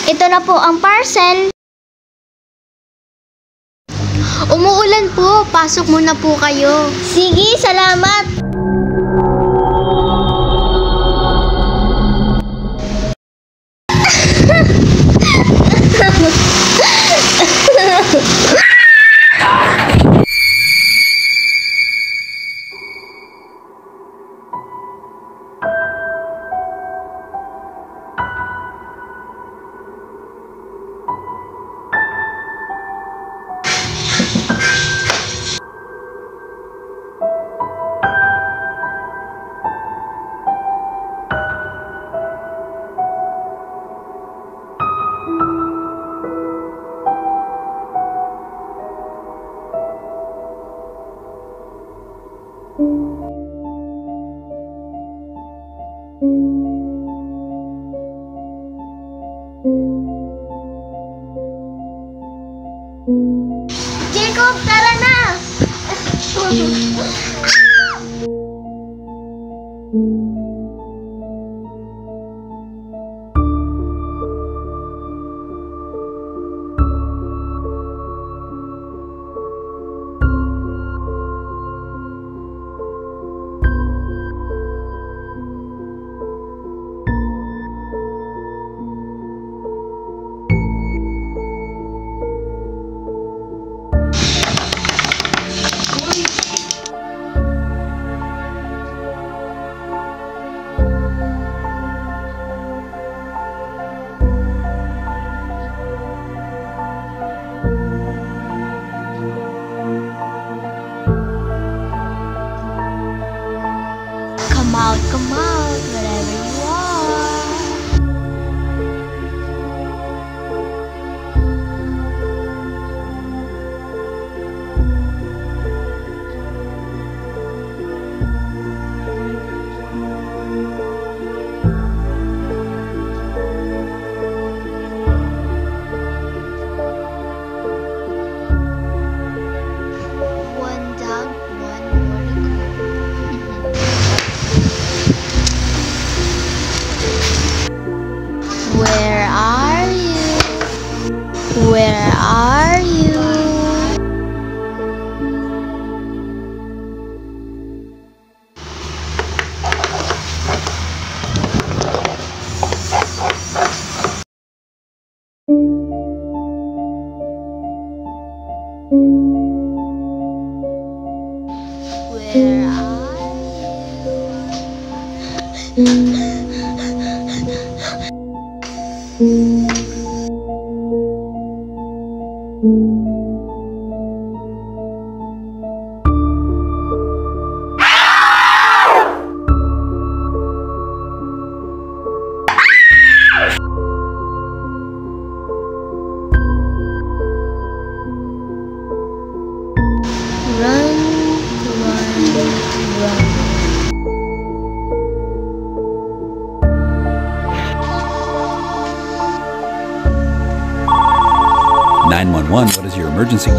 Ito na po ang parcel. Umuulan po. Pasok muna po kayo. Sige, salamat. Jacob, tara na! Come out, wherever you are. One dog, one more to go. Where are you? Where are you? Where are you? Run, run, run. 911, what is your emergency?